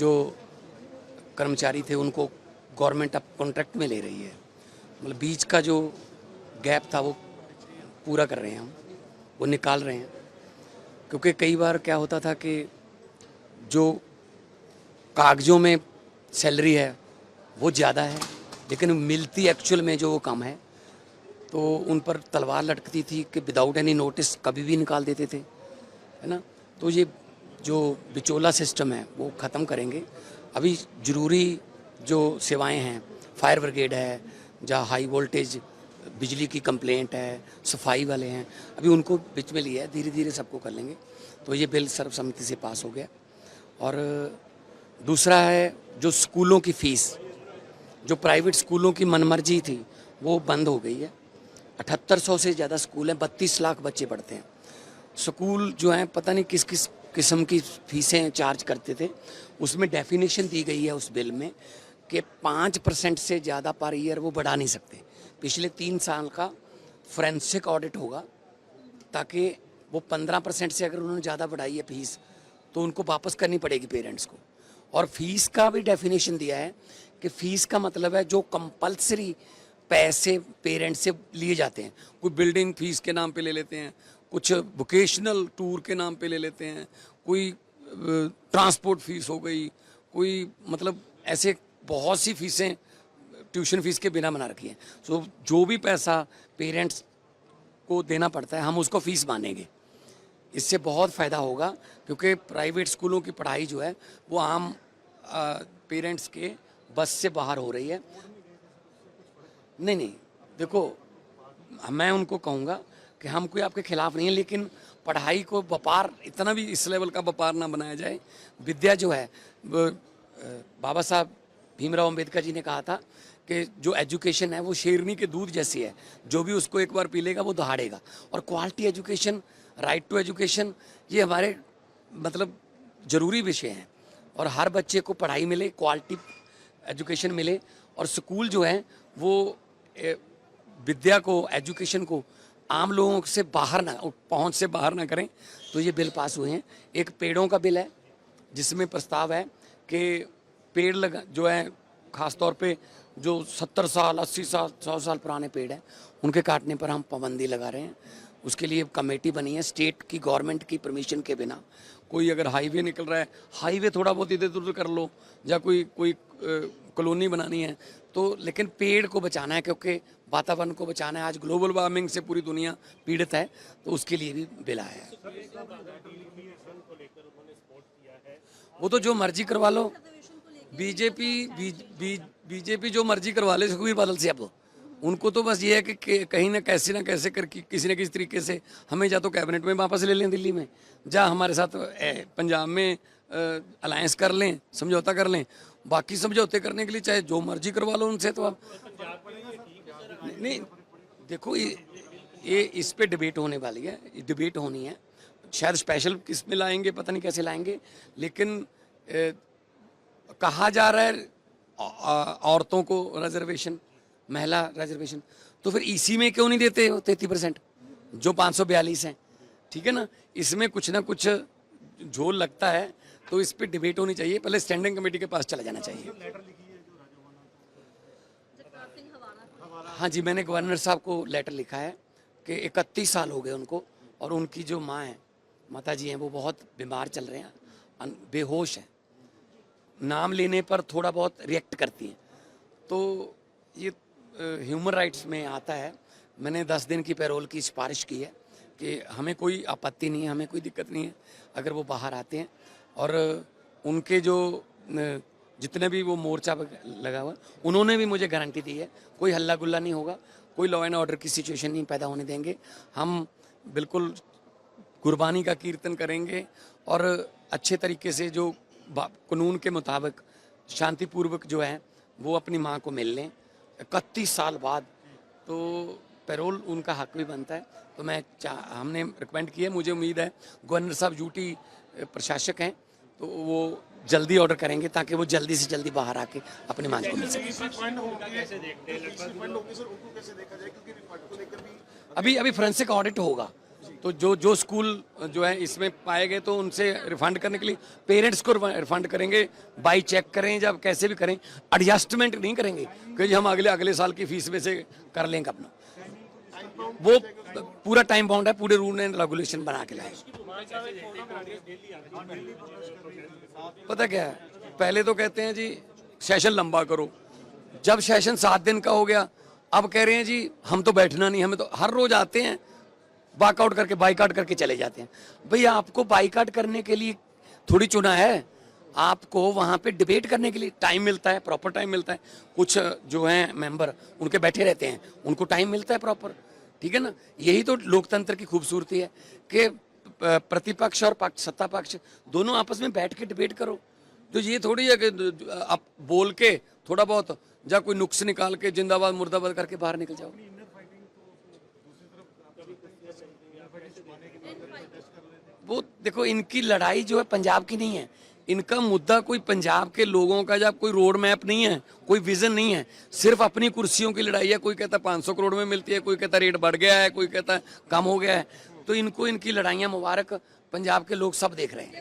जो कर्मचारी थे उनको गवर्नमेंट अब कॉन्ट्रैक्ट में ले रही है। मतलब बीच का जो गैप था वो पूरा कर रहे हैं हम, वो निकाल रहे हैं। क्योंकि कई बार क्या होता था कि जो कागज़ों में सैलरी है वो ज़्यादा है लेकिन मिलती एक्चुअल में जो वो कम है, तो उन पर तलवार लटकती थी कि विदाउट एनी नोटिस कभी भी निकाल देते थे, है ना। तो ये जो बिचौला सिस्टम है वो ख़त्म करेंगे। अभी ज़रूरी जो सेवाएं हैं, फायर ब्रिगेड है, जहाँ हाई वोल्टेज बिजली की कंप्लेंट है, सफाई वाले हैं, अभी उनको बीच में लिया है, धीरे धीरे सबको कर लेंगे। तो ये बिल सर्वसम्मति से पास हो गया। और दूसरा है जो स्कूलों की फ़ीस, जो प्राइवेट स्कूलों की मनमर्जी थी वो बंद हो गई है। 7800 से ज़्यादा स्कूल हैं, 32 लाख बच्चे पढ़ते हैं। स्कूल जो हैं पता नहीं किस किस किस्म की फ़ीसें चार्ज करते थे। उसमें डेफिनेशन दी गई है उस बिल में कि 5% से ज़्यादा पर ईयर वो बढ़ा नहीं सकते। पिछले 3 साल का फोरेंसिक ऑडिट होगा ताकि वो 15% से अगर उन्होंने ज़्यादा बढ़ाई है फीस तो उनको वापस करनी पड़ेगी पेरेंट्स को। और फीस का भी डेफिनेशन दिया है कि फ़ीस का मतलब है जो कंपल्सरी पैसे पेरेंट्स से लिए जाते हैं। कोई बिल्डिंग फीस के नाम पे ले लेते हैं, कुछ वोकेशनल टूर के नाम पे ले लेते हैं, कोई ट्रांसपोर्ट फीस हो गई, कोई मतलब ऐसे बहुत सी फीसें ट्यूशन फीस के बिना बना रखी हैं। सो जो भी पैसा पेरेंट्स को देना पड़ता है हम उसको फ़ीस मानेंगे। इससे बहुत फ़ायदा होगा क्योंकि प्राइवेट स्कूलों की पढ़ाई जो है वो आम पेरेंट्स के बस से बाहर हो रही है। नहीं, देखो मैं उनको कहूँगा कि हम कोई आपके खिलाफ नहीं है, लेकिन पढ़ाई को व्यापार, इतना भी इस लेवल का व्यापार ना बनाया जाए। विद्या जो है बाबा साहब भीमराव अंबेडकर जी ने कहा था कि जो एजुकेशन है वो शेरनी के दूध जैसी है, जो भी उसको एक बार पी लेगा वो दहाड़ेगा। और quality education, right to education, ये हमारे मतलब ज़रूरी विषय हैं। और हर बच्चे को पढ़ाई मिले, क्वालिटी एजुकेशन मिले, और स्कूल जो है वो विद्या को, एजुकेशन को आम लोगों से बाहर ना, पहुंच से बाहर ना करें। तो ये बिल पास हुए हैं। एक पेड़ों का बिल है जिसमें प्रस्ताव है कि पेड़ लगा जो है, ख़ास तौर पे जो 70 साल 80 साल 100 साल पुराने पेड़ हैं उनके काटने पर हम पाबंदी लगा रहे हैं। उसके लिए कमेटी बनी है स्टेट की, गवर्नमेंट की परमिशन के बिना। कोई अगर हाईवे निकल रहा है, हाईवे थोड़ा बहुत इधर उधर कर लो, या कोई कॉलोनी बनानी है तो, लेकिन पेड़ को बचाना है क्योंकि वातावरण को बचाना है। आज ग्लोबल वार्मिंग से पूरी दुनिया पीड़ित है, तो उसके लिए भी बिल आया है। वो तो जो मर्जी करवा लो, बीजेपी जो मर्जी करवा ले सुखबीर बादल से। अब उनको तो बस ये है कि कहीं ना कैसे करके किसी न किसी तरीके से हमें या तो कैबिनेट में वापस ले लें दिल्ली में, या हमारे साथ पंजाब में अलायंस कर लें, समझौता कर लें। बाकी समझौते करने के लिए चाहे जो मर्जी करवा लो उनसे। तो अब नहीं, देखो ये इस पे डिबेट होने वाली है, डिबेट होनी है। शायद स्पेशल किस में लाएंगे, पता नहीं कैसे लाएंगे, लेकिन कहा जा रहा है औरतों को रिजर्वेशन, महिला रिजर्वेशन, तो फिर इसी में क्यों नहीं देते 33% जो 542 हैं? ठीक है ना, इसमें कुछ ना कुछ झोल लगता है। तो इस पे डिबेट होनी चाहिए, पहले स्टैंडिंग कमेटी के पास चला जाना चाहिए। हाँ जी, मैंने गवर्नर साहब को लेटर लिखा है कि 31 साल हो गए उनको, और उनकी जो माँ है, माता जी हैं, वो बहुत बीमार चल रहे हैं, बेहोश हैं, नाम लेने पर थोड़ा बहुत रिएक्ट करती हैं। तो ये ह्यूमन राइट्स में आता है। मैंने 10 दिन की पैरोल की सिफारिश की है कि हमें कोई आपत्ति नहीं है, हमें कोई दिक्कत नहीं है अगर वो बाहर आते हैं। और उनके जो जितने भी वो मोर्चा लगा हुआ, उन्होंने भी मुझे गारंटी दी है कोई हल्ला गुल्ला नहीं होगा, कोई लॉ एंड ऑर्डर की सिचुएशन नहीं पैदा होने देंगे। हम बिल्कुल गुरबानी का कीर्तन करेंगे और अच्छे तरीके से जो कानून के मुताबिक शांतिपूर्वक जो है वो अपनी माँ को मिल लें 31 साल बाद। तो पैरोल उनका हक भी बनता है। तो हमने रिकमेंड किया, मुझे उम्मीद है गवर्नर साहब ड्यूटी प्रशासक हैं तो वो जल्दी ऑर्डर करेंगे ताकि वो जल्दी से जल्दी बाहर आके अपनी मांग को मिल सके। अभी फोरेंसिक ऑडिट होगा, तो जो स्कूल जो है इसमें पाए गए तो उनसे रिफंड करने के लिए पेरेंट्स को रिफंड करेंगे, बाई चेक करें, जब कैसे भी करें, एडजस्टमेंट नहीं करेंगे कि जी हम अगले साल की फीस में से कर लेंगे अपना। वो पूरा टाइम बाउंड है, पूरे रूल एंड रेगुलेशन बना के लाए। पता क्या है, पहले तो कहते हैं जी सेशन लंबा करो, जब सेशन 7 दिन का हो गया अब कह रहे हैं जी हम तो बैठना नहीं, हमें तो हर रोज आते हैं वॉकआउट करके बाइकआउट करके चले जाते हैं। भाई आपको बाइकआउट करने के लिए थोड़ी चुना है, आपको वहां पे डिबेट करने के लिए टाइम मिलता है, प्रॉपर टाइम मिलता है। कुछ जो हैं मेंबर उनके बैठे रहते हैं, उनको टाइम मिलता है प्रॉपर, ठीक है ना। यही तो लोकतंत्र की खूबसूरती है कि प्रतिपक्ष और पक्ष, सत्ता पक्ष दोनों आपस में बैठ के डिबेट करो। तो ये थोड़ी है कि आप बोल के थोड़ा बहुत जा कोई नुक्स निकाल के जिंदाबाद मुर्दाबाद करके बाहर निकल जाओ। वो देखो, इनकी लड़ाई जो है पंजाब की नहीं है, इनका मुद्दा कोई पंजाब के लोगों का, जब कोई रोड मैप नहीं है, कोई विजन नहीं है, सिर्फ अपनी कुर्सियों की लड़ाई है। कोई कहता है 500 करोड़ में मिलती है, कोई कहता है रेट बढ़ गया है, कोई कहता है कम हो गया है। तो इनको इनकी लड़ाइयां मुबारक, पंजाब के लोग सब देख रहे हैं।